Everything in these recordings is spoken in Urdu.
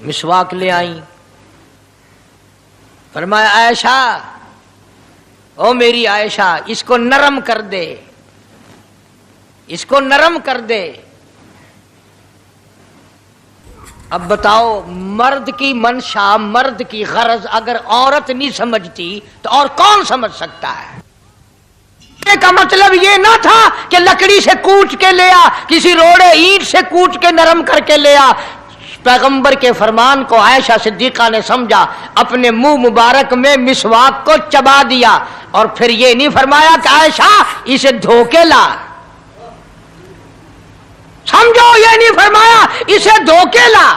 مسواک لے آئیں. فرمایا عائشہ، او میری عائشہ، اس کو نرم کر دے، اس کو نرم کر دے. اب بتاؤ، مرد کی منشا، مرد کی غرض اگر عورت نہیں سمجھتی تو اور کون سمجھ سکتا ہے؟ کا مطلب یہ نہ تھا کہ لکڑی سے کوٹ کے لیا، کسی روڑے اینٹ سے کوٹ کے نرم کر کے لیا. پیغمبر کے فرمان کو عائشہ صدیقہ نے سمجھا، اپنے منہ مبارک میں مسواک کو چبا دیا، اور پھر یہ نہیں فرمایا کہ عائشہ اسے دھو کے لا. سمجھو، یہ نہیں فرمایا اسے دھو کے لا،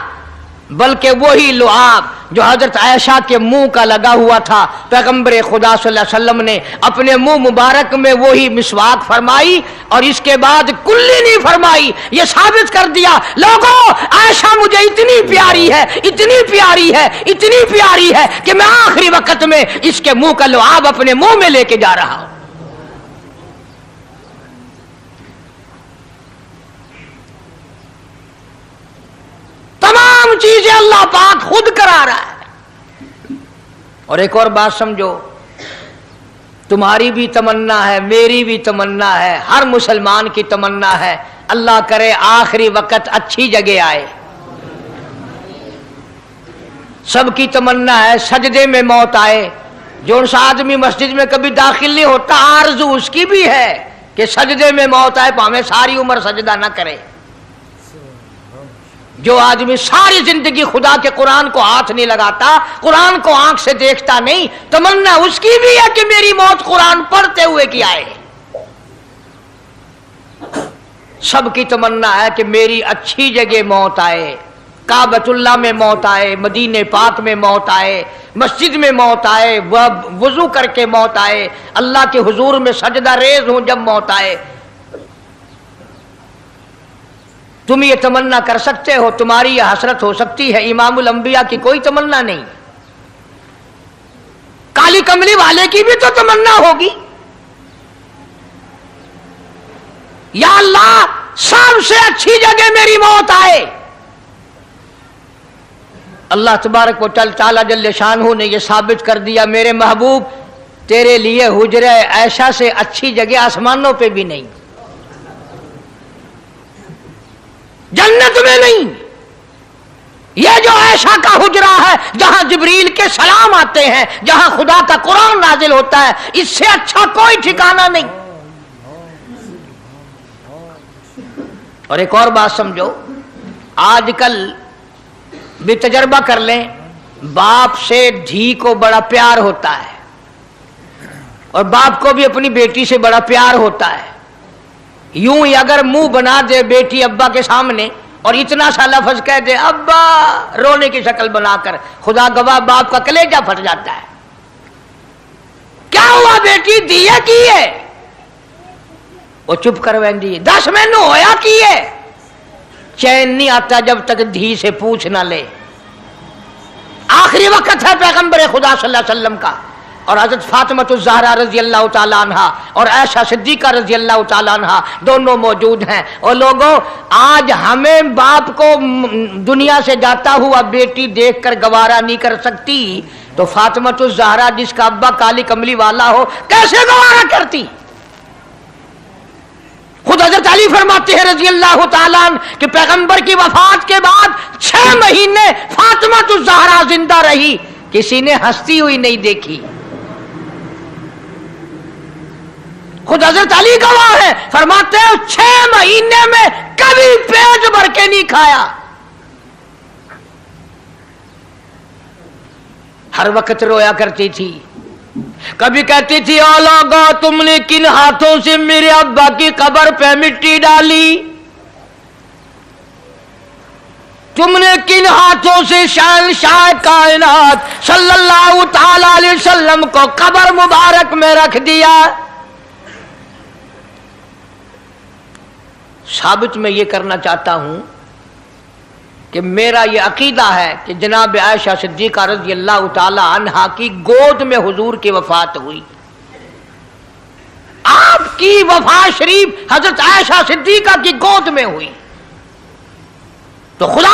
بلکہ وہی لعاب جو حضرت عائشہ کے منہ کا لگا ہوا تھا، پیغمبر خدا صلی اللہ علیہ وسلم نے اپنے منہ مبارک میں وہی مسواک فرمائی، اور اس کے بعد کلی نہیں فرمائی. یہ ثابت کر دیا، لوگوں عائشہ مجھے اتنی پیاری ہے، اتنی پیاری ہے، اتنی پیاری ہے کہ میں آخری وقت میں اس کے منہ کا لعاب اپنے منہ میں لے کے جا رہا ہوں. تمام چیزیں اللہ پاک خود کرا رہا ہے. اور ایک اور بات سمجھو، تمہاری بھی تمنا ہے، میری بھی تمنا ہے، ہر مسلمان کی تمنا ہے، اللہ کرے آخری وقت اچھی جگہ آئے. سب کی تمنا ہے سجدے میں موت آئے. جو سا آدمی مسجد میں کبھی داخل نہیں ہوتا، آرزو اس کی بھی ہے کہ سجدے میں موت آئے، پاویں ساری عمر سجدہ نہ کرے. جو آدمی ساری زندگی خدا کے قرآن کو ہاتھ نہیں لگاتا، قرآن کو آنکھ سے دیکھتا نہیں، تمنا اس کی بھی ہے کہ میری موت قرآن پڑھتے ہوئے کی آئے. سب کی تمنا ہے کہ میری اچھی جگہ موت آئے، کعبۃ اللہ میں موت آئے، مدینہ پاک میں موت آئے، مسجد میں موت آئے، وضو کر کے موت آئے، اللہ کے حضور میں سجدہ ریز ہوں جب موت آئے. تم یہ تمنا کر سکتے ہو، تمہاری یہ حسرت ہو سکتی ہے. امام الانبیاء کی کوئی تمنا نہیں. کالی کملی والے کی بھی تو تمنا ہوگی، یا اللہ سب سے اچھی جگہ میری موت آئے. اللہ تبارک و تعالی جل شانہ نے یہ ثابت کر دیا، میرے محبوب تیرے لیے حجرہ عائشہ سے اچھی جگہ آسمانوں پہ بھی نہیں، جنت میں نہیں. یہ جو عائشہ کا حجرہ ہے، جہاں جبریل کے سلام آتے ہیں، جہاں خدا کا قرآن نازل ہوتا ہے، اس سے اچھا کوئی ٹھکانہ نہیں. اور ایک اور بات سمجھو، آج کل بھی تجربہ کر لیں، باپ سے دھی کو بڑا پیار ہوتا ہے، اور باپ کو بھی اپنی بیٹی سے بڑا پیار ہوتا ہے. یوں ہی اگر منہ بنا دے بیٹی ابا کے سامنے اور اتنا سا لفظ کہہ دے ابا، رونے کی شکل بنا کر، خدا گواہ باپ کا کلیجہ پھٹ جاتا ہے. کیا ہوا بیٹی، دیے کی ہے؟ وہ چپ کر ویندی، 10 مینو ہویا کی ہے. چین نہیں آتا جب تک دھی سے پوچھ نہ لے. آخری وقت ہے پیغمبر خدا صلی اللہ علیہ وسلم کا، اور حضرت فاطمہ الزہرا رضی اللہ تعالیٰ عنہ اور عائشہ صدیقہ رضی اللہ تعالیٰ عنہ دونوں موجود ہیں. اور لوگوں، آج ہمیں باپ کو دنیا سے جاتا ہوا بیٹی دیکھ کر گوارا نہیں کر سکتی، تو فاطمہ الزہرا جس کا ابا کالی کملی والا ہو کیسے گوارا کرتی؟ خود حضرت علی فرماتے ہیں رضی اللہ تعالیٰ عنہ کہ پیغمبر کی وفات کے بعد 6 مہینے فاطمہ الزہرا زندہ رہی، کسی نے ہنستی ہوئی نہیں دیکھی. خود حضرت علی گواہ ہے، فرماتے ہیں 6 مہینے میں کبھی پیٹ بھر کے نہیں کھایا. ہر وقت رویا کرتی تھی. کبھی کہتی تھی، او لوگو تم نے کن ہاتھوں سے میرے ابا کی قبر پہ مٹی ڈالی، تم نے کن ہاتھوں سے شہنشاہ کائنات صلی اللہ تعالی علیہ وسلم کو قبر مبارک میں رکھ دیا. ثابت میں یہ کرنا چاہتا ہوں کہ میرا یہ عقیدہ ہے کہ جناب عائشہ صدیقہ رضی اللہ تعالی عنہا کی گود میں حضور کی وفات ہوئی. آپ کی وفات شریف حضرت عائشہ صدیقہ کی گود میں ہوئی، تو خدا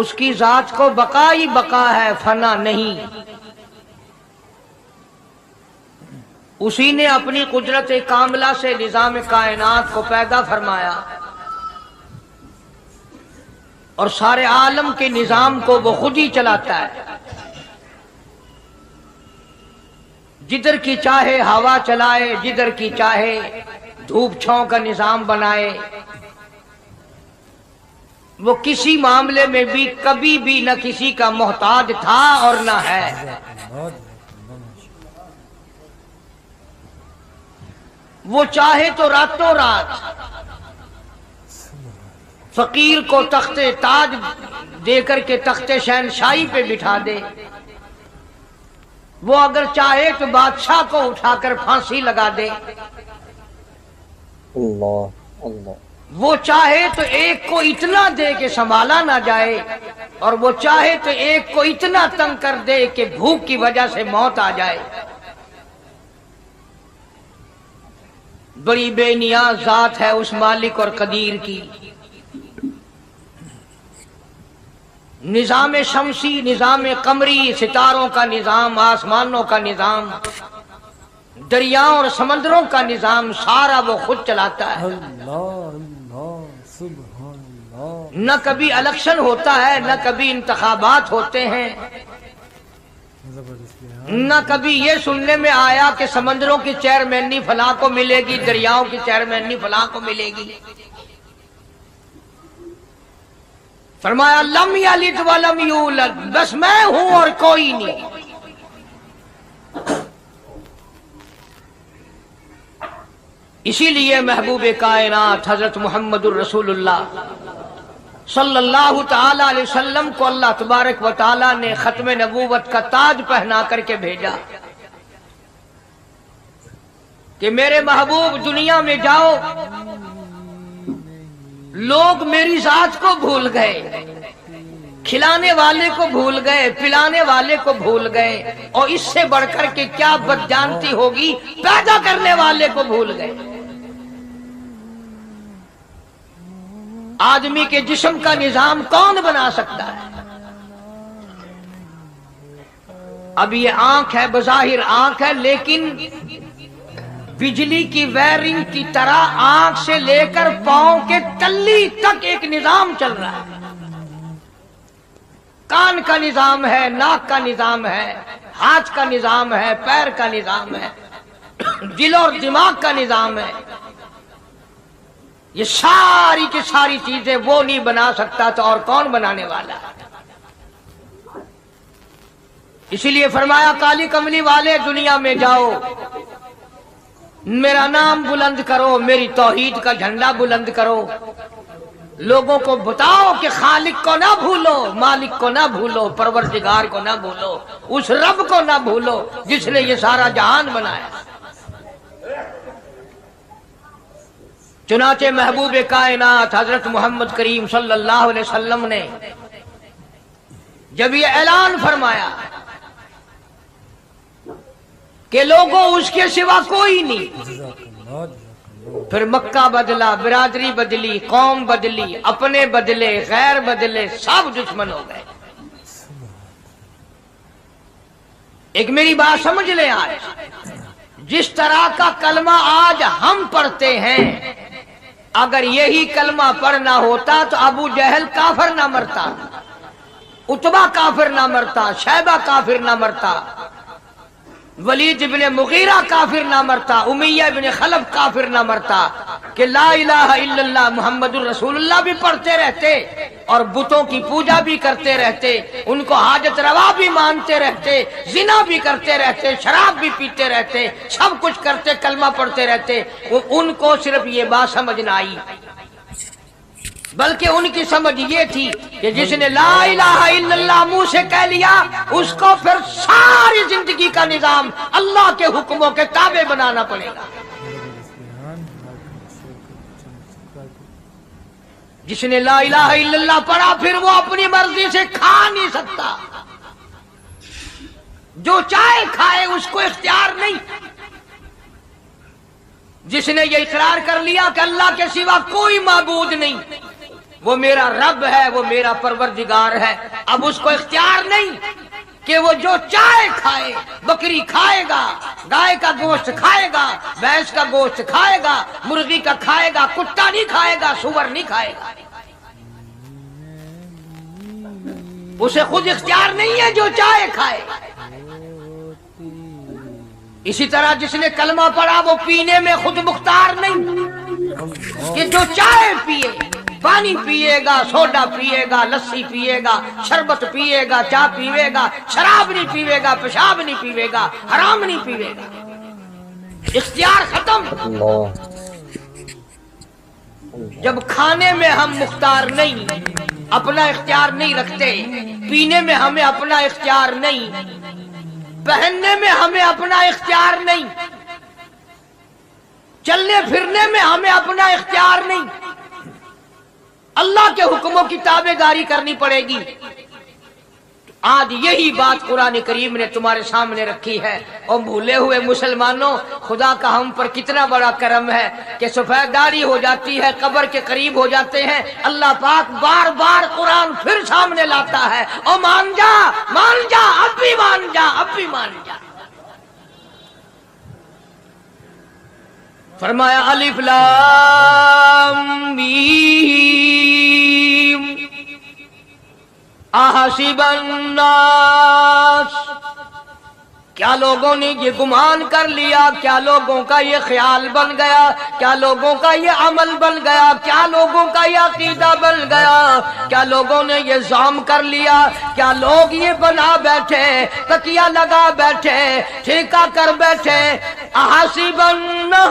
اس کی ذات کو بقا ہی بقا ہے، فنا نہیں۔ اسی نے اپنی قدرت کاملہ سے نظام کائنات کو پیدا فرمایا اور سارے عالم کے نظام کو وہ خود ہی چلاتا ہے۔ جدھر کی چاہے ہوا چلائے، جدھر کی چاہے دھوپ چھاؤں کا نظام بنائے۔ وہ کسی معاملے میں بھی کبھی بھی نہ کسی کا محتاج تھا اور نہ ہے۔ وہ چاہے تو راتوں رات فقیر کو تخت تاج دے کر کے تخت شہنشاہی پہ بٹھا دے، وہ اگر چاہے تو بادشاہ کو اٹھا کر پھانسی لگا دے، اللہ اللہ، وہ چاہے تو ایک کو اتنا دے کہ سنبھالا نہ جائے، اور وہ چاہے تو ایک کو اتنا تنگ کر دے کہ بھوک کی وجہ سے موت آ جائے۔ بڑی بے نیاز ذات ہے اس مالک اور قدیر کی۔ نظام شمسی، نظام قمری، ستاروں کا نظام، آسمانوں کا نظام، دریاؤں اور سمندروں کا نظام، سارا وہ خود چلاتا ہے۔ نہ کبھی الیکشن ہوتا ہے، نہ کبھی انتخابات ہوتے ہیں، نہ کبھی یہ سننے میں آیا کہ سمندروں کی چیئرمینی فلاں کو ملے گی، دریاؤں کی چیئرمینی فلاں کو ملے گی۔ فرمایا لم یلد ولم یولد، بس میں ہوں اور کوئی نہیں۔ اسی لیے محبوب کائنات حضرت محمد الرسول اللہ صلی اللہ تعالی علیہ وسلم کو اللہ تبارک و تعالی نے ختم نبوت کا تاج پہنا کر کے بھیجا کہ میرے محبوب دنیا میں جاؤ، لوگ میری ذات کو بھول گئے، کھلانے والے کو بھول گئے، پلانے والے کو بھول گئے، اور اس سے بڑھ کر کے کیا بدجانتی ہوگی، پیدا کرنے والے کو بھول گئے۔ آدمی کے جسم کا نظام کون بنا سکتا ہے؟ اب یہ آنکھ ہے، بظاہر آنکھ ہے، لیکن بجلی کی وائرنگ کی طرح آنکھ سے لے کر پاؤں کے تلی تک ایک نظام چل رہا ہے۔ کان کا نظام ہے، ناک کا نظام ہے، ہاتھ کا نظام ہے، پیر کا نظام ہے، دل اور دماغ کا نظام ہے۔ یہ ساری کی ساری چیزیں وہ نہیں بنا سکتا تو اور کون بنانے والا ہے؟ اسی لیے فرمایا کالی کملی والے دنیا میں جاؤ، میرا نام بلند کرو، میری توحید کا جھنڈا بلند کرو، لوگوں کو بتاؤ کہ خالق کو نہ بھولو، مالک کو نہ بھولو، پروردگار کو نہ بھولو، اس رب کو نہ بھولو جس نے یہ سارا جہان بنایا۔ چنانچہ محبوب کائنات حضرت محمد کریم صلی اللہ علیہ وسلم نے جب یہ اعلان فرمایا کہ لوگوں اس کے سوا کوئی نہیں، پھر مکہ بدلا، برادری بدلی، قوم بدلی، اپنے بدلے، غیر بدلے، سب دشمن ہو گئے۔ ایک میری بات سمجھ لیں، آج جس طرح کا کلمہ آج ہم پڑھتے ہیں، اگر یہی کلمہ پڑھنا ہوتا تو ابو جہل کافر نہ مرتا، عتبہ کافر نہ مرتا، شیبہ کافر نہ مرتا، ولید بن مغیرہ کافر نہ مرتا، امیہ بن خلف کافر نہ مرتا، کہ لا الہ الا اللہ محمد الرسول اللہ بھی پڑھتے رہتے اور بتوں کی پوجا بھی کرتے رہتے، ان کو حاجت روا بھی مانتے رہتے، زنا بھی کرتے رہتے، شراب بھی پیتے رہتے، سب کچھ کرتے، کلمہ پڑھتے رہتے، ان کو صرف یہ بات سمجھ نہ آئی، بلکہ ان کی سمجھ یہ تھی کہ جس نے لا الہ الا اللہ منہ سے کہہ لیا، اس کو پھر ساری زندگی کا نظام اللہ کے حکموں کے تابع بنانا پڑے گا۔ جس نے لا الہ الا اللہ پڑھا پھر وہ اپنی مرضی سے کھا نہیں سکتا، جو چاہے کھائے، اس کو اختیار نہیں۔ جس نے یہ اقرار کر لیا کہ اللہ کے سوا کوئی معبود نہیں، وہ میرا رب ہے، وہ میرا پروردگار ہے۔ اب اس کو اختیار نہیں کہ وہ جو چاہے کھائے، بکری کھائے گا، گائے کا گوشت کھائے گا، بھینس کا گوشت کھائے گا، مرغی کا کھائے گا، کتا نہیں کھائے گا، سور نہیں کھائے گا۔ اسے خود اختیار نہیں ہے، جو چاہے کھائے۔ اسی طرح جس نے کلمہ پڑھا وہ پینے میں خود مختار نہیں کہ جو چاہے پیے، پانی پیے گا، سوڈا پیے گا، لسی پیے گا، شربت پیے گا، چائے پیے گا، شراب نہیں پیے گا، پیشاب نہیں پیے گا، حرام نہیں پیے گا۔ اختیار ختم۔ جب کھانے میں ہم مختار نہیں، اپنا اختیار نہیں رکھتے، پینے میں ہمیں اپنا اختیار نہیں، پہننے میں ہمیں اپنا اختیار نہیں، چلنے پھرنے میں ہمیں اپنا اختیار نہیں، اللہ کے حکموں کی تابع داری کرنی پڑے گی۔ آج یہی بات قرآن کریم نے تمہارے سامنے رکھی ہے۔ اور بھولے ہوئے مسلمانوں، خدا کا ہم پر کتنا بڑا کرم ہے کہ سفید داڑھی ہو جاتی ہے، قبر کے قریب ہو جاتے ہیں، اللہ پاک بار بار قرآن پھر سامنے لاتا ہے، اور مان جا، مان جا، اب بھی مان جا، اب بھی مان جا۔ فرمایا الف لام میم احسب الناس، کیا لوگوں نے یہ گمان کر لیا، کیا لوگوں کا یہ خیال بن گیا، کیا لوگوں کا یہ عمل بن گیا، کیا لوگوں کا یہ عقیدہ بن گیا، کیا لوگوں نے یہ زعم کر لیا، کیا لوگ یہ بنا بیٹھے، تکیہ لگا بیٹھے، ٹھیکہ کر بیٹھے، احسب الناس،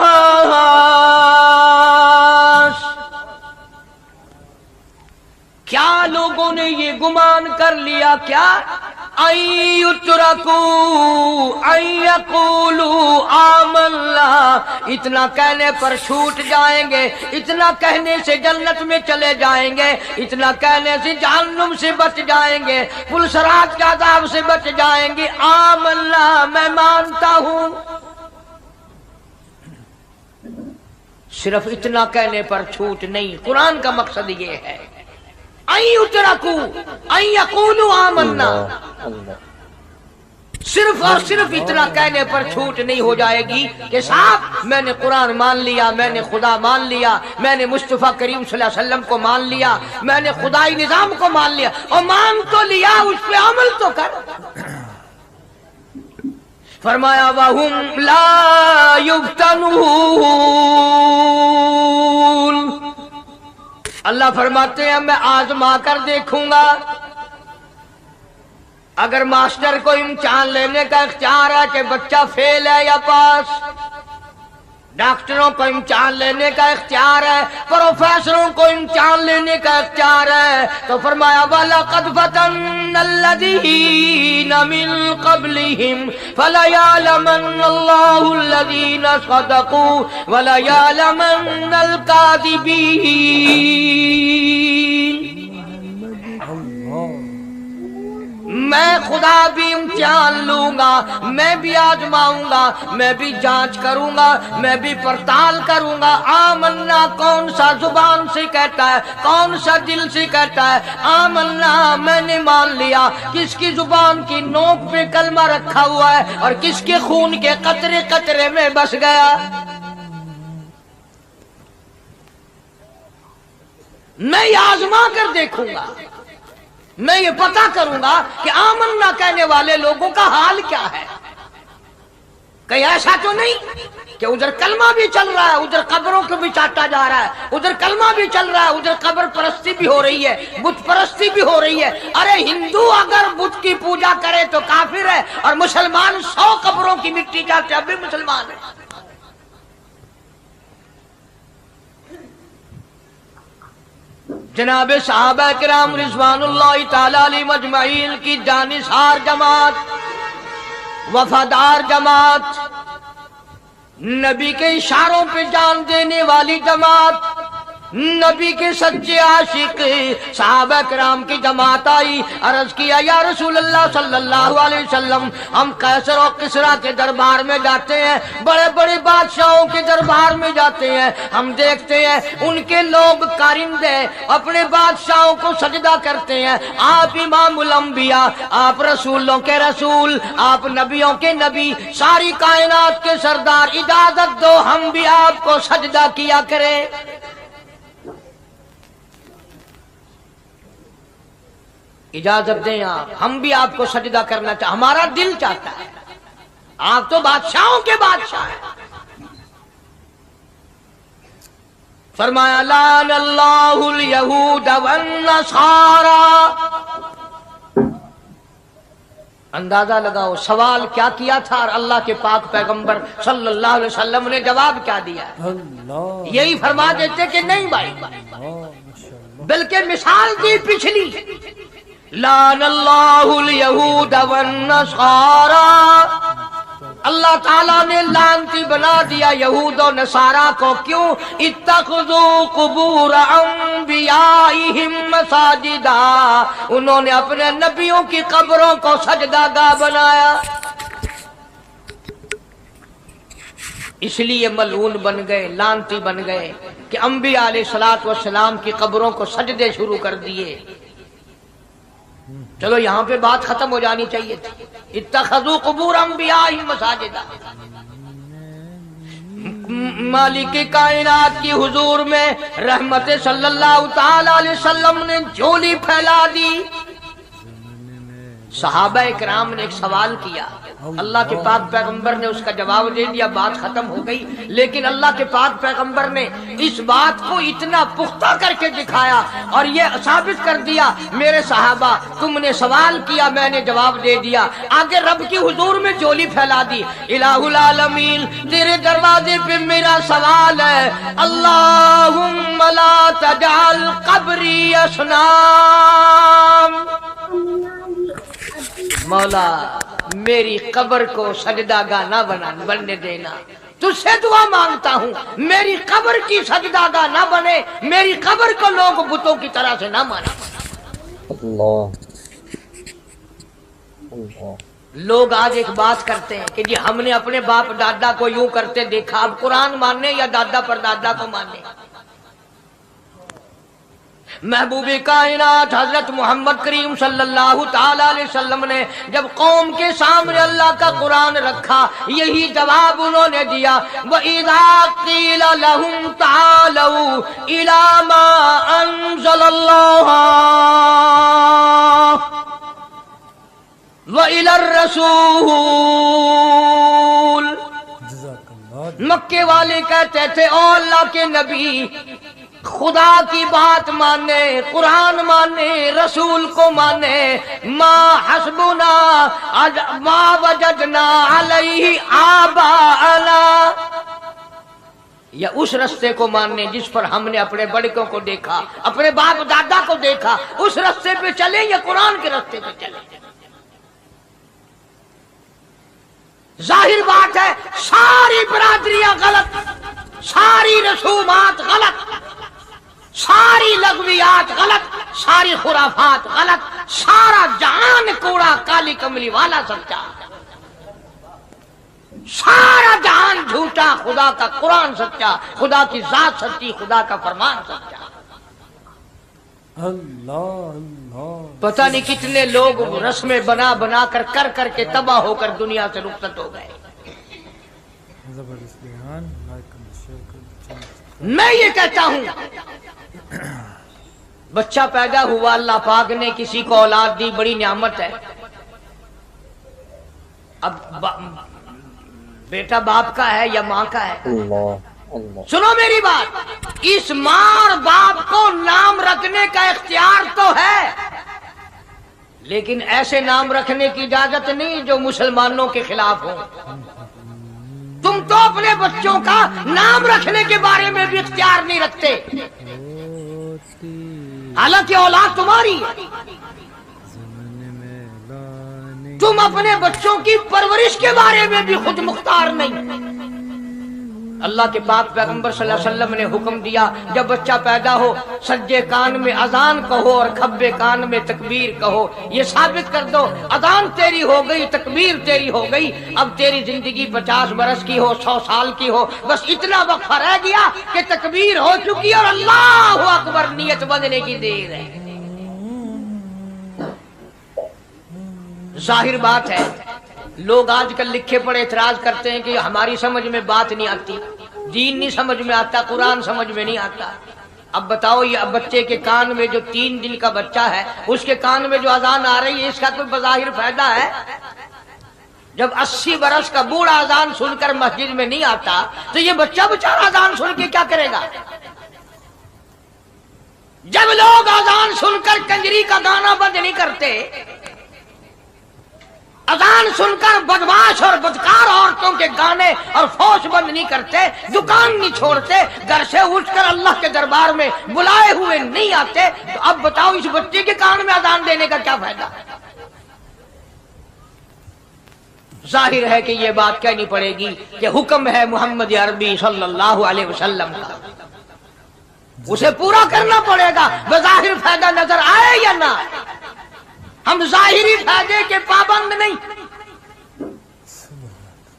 کیا لوگوں نے یہ گمان کر لیا، کیا ان یترکوا ان یقولوا آمنا، اتنا کہنے پر چھوٹ جائیں گے، اتنا کہنے سے جنت میں چلے جائیں گے، اتنا کہنے سے جہنم سے بچ جائیں گے، پلسرات کے عذاب سے بچ جائیں گے، آمنا میں مانتا ہوں۔ صرف اتنا کہنے پر چھوٹ نہیں، قرآن کا مقصد یہ ہے ان یترکوا ان یقولوا آمنا، صرف اور صرف اتنا کہنے پر چھوٹ نہیں ہو جائے گی کہ صاحب میں نے قرآن مان لیا، میں نے خدا مان لیا، میں نے مصطفیٰ کریم صلی اللہ علیہ وسلم کو مان لیا، میں نے خدائی نظام کو مان لیا، اور مان تو لیا، اس پہ عمل تو کر۔ فرمایا وَهُمْ لَا يُفْتَنُونَ، اللہ فرماتے ہیں میں آزما کر دیکھوں گا۔ اگر ماسٹر کو امتحان لینے کا اختیار ہے کہ بچہ فیل ہے یا پاس، ڈاکٹروں کو امتحان لینے کا اختیار ہے، پروفیسروں کو امتحان لینے کا اختیار ہے، تو فرمایا وَلَقَدْ فَتَنَّا الَّذِينَ مِن قَبْلِهِمْ فَلَيَعْلَمَنَّ اللَّهُ الَّذِينَ صَدَقُوا وَلَيَعْلَمَنَّ الْكَاذِبِينَ۔ میں خدا بھی امتحان لوں گا، میں بھی آزماؤں گا، میں بھی جانچ کروں گا، میں بھی پڑتال کروں گا۔ آمنا کون سا زبان سے کہتا ہے، کون سا دل سے کہتا ہے آمنا میں نے مان لیا، کس کی زبان کی نوک پہ کلمہ رکھا ہوا ہے اور کس کے خون کے قطرے قطرے میں بس گیا۔ میں یہ آزما کر دیکھوں گا، میں یہ پتہ کروں گا کہ آمنا کہنے والے لوگوں کا حال کیا ہے۔ کہیں ایسا تو نہیں کہ ادھر کلمہ بھی چل رہا ہے، ادھر قبروں کو بھی چاٹا جا رہا ہے، ادھر کلمہ بھی چل رہا ہے، ادھر قبر پرستی بھی ہو رہی ہے، بت پرستی بھی ہو رہی ہے۔ ارے ہندو اگر بت کی پوجا کرے تو کافر ہے، اور مسلمان 100 قبروں کی مٹی چاٹے اب بھی مسلمان ہے۔ جناب صحابہ کرام رضوان اللہ تعالی علیہم اجمعین کی جانثار جماعت، وفادار جماعت، نبی کے اشاروں پہ جان دینے والی جماعت، نبی کے سچے عاشق صحابہ کرام کی جماعت آئی، عرض کیا یا رسول اللہ صلی اللہ علیہ وسلم، ہم قیصر و کسریٰ کے دربار میں جاتے ہیں، بڑے بڑے بادشاہوں کے دربار میں جاتے ہیں، ہم دیکھتے ہیں ان کے لوگ کارندے اپنے بادشاہوں کو سجدہ کرتے ہیں، آپ امام الانبیاء، آپ رسولوں کے رسول، آپ نبیوں کے نبی، ساری کائنات کے سردار، اجازت دو ہم بھی آپ کو سجدہ کیا کریں۔ اجازت دیں آپ، ہم بھی آپ کو سجدہ کرنا چاہتے، ہمارا دل چاہتا ہے، آپ تو بادشاہوں کے بادشاہ ہیں۔ فرمایا لعن اللہ الیہود والنصارى۔ اندازہ لگاؤ سوال کیا کیا تھا اور اللہ کے پاک پیغمبر صلی اللہ علیہ وسلم نے جواب کیا دیا؟ یہی فرما دیتے کہ نہیں بھائی، بلکہ مثال دی پچھلی، لعن اللہ الیہود والنصارى، اللہ تعالیٰ نے لعنتی بنا دیا یہود و نصارہ کو، کیوں؟ اتخذوا قبور انبیائہم مساجدا، انہوں نے اپنے نبیوں کی قبروں کو سجدہ گاہ بنایا، اس لیے ملعون بن گئے، لعنتی بن گئے کہ انبیاء علیہ السلام کی قبروں کو سجدے شروع کر دیے۔ چلو یہاں پہ بات ختم ہو جانی چاہیے تھی، اتخذوا قبور انبیائہم مساجدا۔ مالک کائنات کی حضور میں رحمت صلی اللہ تعالی علیہ وسلم نے جھولی پھیلا دی۔ صحابہ کرام نے ایک سوال کیا، اللہ کے پاک پیغمبر نے اس کا جواب دے دیا، بات ختم ہو گئی، لیکن اللہ کے پاک پیغمبر نے اس بات کو اتنا پختہ کر کے دکھایا اور یہ ثابت کر دیا، میرے صحابہ تم نے سوال کیا، میں نے جواب دے دیا، آگے رب کی حضور میں جھولی پھیلا دی۔ الہ العالمین تیرے دروازے پہ میرا سوال ہے، اللہم لا تجعل قبری اصنام، مولا میری قبر کو سجدہ گاہ نہ بننے دینا، تجھ سے دعا مانگتا ہوں میری قبر کی سجدہ گاہ نہ بنے، میری قبر کو لوگ بتوں کی طرح سے نہ مانے۔ لوگ آج ایک بات کرتے ہیں کہ جی ہم نے اپنے باپ دادا کو یوں کرتے دیکھا، اب قرآن ماننے یا دادا پر دادا کو ماننے؟ محبوب کائنات حضرت محمد کریم صلی اللہ تعالی علیہ وسلم نے جب قوم کے سامنے اللہ کا قرآن رکھا، یہی جواب انہوں نے دیا، وَإِذَا قِيلَ لَهُمْ تَعَالَوْا إِلَى مَا أَنزَلَ اللَّهُ وَإِلَى الرَّسُولِ، مکے والے کہتے تھے او اللہ کے نبی، خدا کی بات مانے، قرآن مانے، رسول کو مانے، ما حسبنا ما وجدنا علیہ آباءنا، یا اس رستے کو ماننے جس پر ہم نے اپنے بڑکوں کو دیکھا، اپنے باپ دادا کو دیکھا، اس رستے پہ چلیں یا قرآن کے رستے پہ چلیں؟ ظاہر بات ہے ساری برادریاں غلط، ساری رسومات غلط، ساری لغویات غلط، ساری خرافات غلط، سارا جہان کوڑا کالی کملی والا سچا، سارا جہان جھوٹا، خدا کا قرآن سچا، خدا کی ذات سچی، خدا کا فرمان سچا۔ پتہ نہیں کتنے لوگ رسمیں بنا بنا کر کے تباہ ہو کر دنیا سے رخصت ہو گئے۔ میں یہ کہتا ہوں بچہ پیدا ہوا، اللہ پاک نے کسی کو اولاد دی، بڑی نعمت ہے۔ اب بیٹا باپ کا ہے یا ماں کا ہے؟ سنو میری بات، اس ماں اور باپ کو نام رکھنے کا اختیار تو ہے، لیکن ایسے نام رکھنے کی اجازت نہیں جو مسلمانوں کے خلاف ہوں۔ تم تو اپنے بچوں کا نام رکھنے کے بارے میں بھی اختیار نہیں رکھتے، حالانکہ اولاد تمہاری ہے۔ تم اپنے بچوں کی پرورش کے بارے میں بھی خود مختار نہیں۔ اللہ کے پاک پیغمبر صلی اللہ علیہ وسلم نے حکم دیا جب بچہ پیدا ہو سجے کان میں اذان کہو اور کھبے کان میں تکبیر کہو، یہ ثابت کر دو اذان تیری ہو گئی، تکبیر تیری ہو گئی، اب تیری زندگی 50 برس کی ہو، 100 سال کی ہو، بس اتنا وقفہ رہ گیا کہ تکبیر ہو چکی اور اللہ اکبر نیت بندنے کی دیر ہے۔ ظاہر بات ہے لوگ آج کل لکھے پڑے اعتراض کرتے ہیں کہ ہماری سمجھ میں بات نہیں آتی، دین نہیں سمجھ میں آتا، قرآن سمجھ میں نہیں آتا۔ اب بتاؤ یہ بچے کے کان میں جو 3 دن کا بچہ ہے اس کے کان میں جو اذان آ رہی ہے اس کا کوئی بظاہر فائدہ ہے؟ جب 80 برس کا بوڑھا اذان سن کر مسجد میں نہیں آتا تو یہ بچہ بیچارہ اذان سن کے کیا کرے گا؟ جب لوگ اذان سن کر کنجری کا گانا بند نہیں کرتے، اذان سن کر بدماش اور بدکار عورتوں کے گانے اور فوش بند نہیں کرتے، دکان نہیں چھوڑتے، گھر سے اٹھ کر اللہ کے دربار میں بلائے ہوئے نہیں آتے، تو اب بتاؤ اس بچے کے کان میں اذان دینے کا کیا فائدہ؟ ظاہر ہے کہ یہ بات کہنی پڑے گی کہ حکم ہے محمد عربی صلی اللہ علیہ وسلم کا، اسے پورا کرنا پڑے گا، بظاہر فائدہ نظر آئے یا نہ آئے۔ ہم ظاہری فائدے کے پابند نہیں،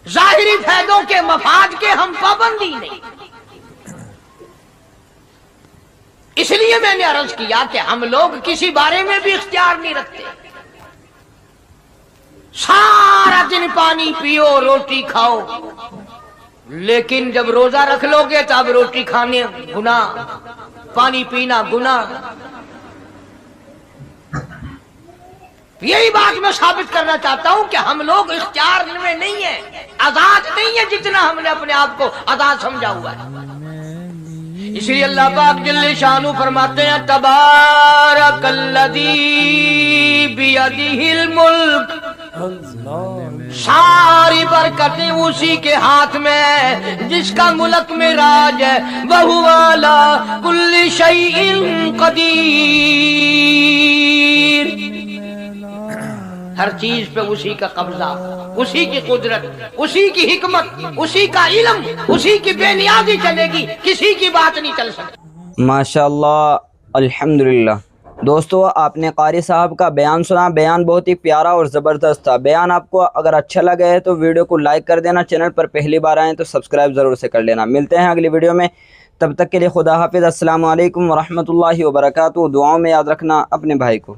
ظاہری فائدوں کے مفاد کے ہم پابندی نہیں۔ اس لیے میں نے عرض کیا کہ ہم لوگ کسی بارے میں بھی اختیار نہیں رکھتے، سارا دن پانی پیو روٹی کھاؤ، لیکن جب روزہ رکھ لو گے تو اب روٹی کھانے گناہ، پانی پینا گناہ۔ یہی بات میں ثابت کرنا چاہتا ہوں کہ ہم لوگ اختیار میں نہیں ہیں، آزاد نہیں ہے جتنا ہم نے اپنے آپ کو آزاد سمجھا ہوا ہے۔ اس لیے اللہ پاک جل شانہ فرماتے ہیں تبارک الذی بیدہ الملک، ساری برکتیں اسی کے ہاتھ میں ہے جس کا ملک میں راج ہے، وَهُوَ عَلَىٰ كُلِّ شَيْءٍ قدیر، ہر چیز پہ اسی کا قبضہ، اسی کی قدرت، اسی کی حکمت، اسی کا علم، اسی کی بے نیازی چلے گی، کسی کی بات نہیں چل سکتی۔ ماشاءاللہ، الحمدللہ۔ دوستو آپ نے قاری صاحب کا بیان سنا، بیان بہت ہی پیارا اور زبردست تھا۔ بیان آپ کو اگر اچھا لگا ہے تو ویڈیو کو لائک کر دینا، چینل پر پہلی بار آئیں تو سبسکرائب ضرور سے کر لینا۔ ملتے ہیں اگلی ویڈیو میں، تب تک کے لیے خدا حافظ، السلام علیکم ورحمۃ اللہ وبرکاتہ۔ دعاؤں میں یاد رکھنا اپنے بھائی کو۔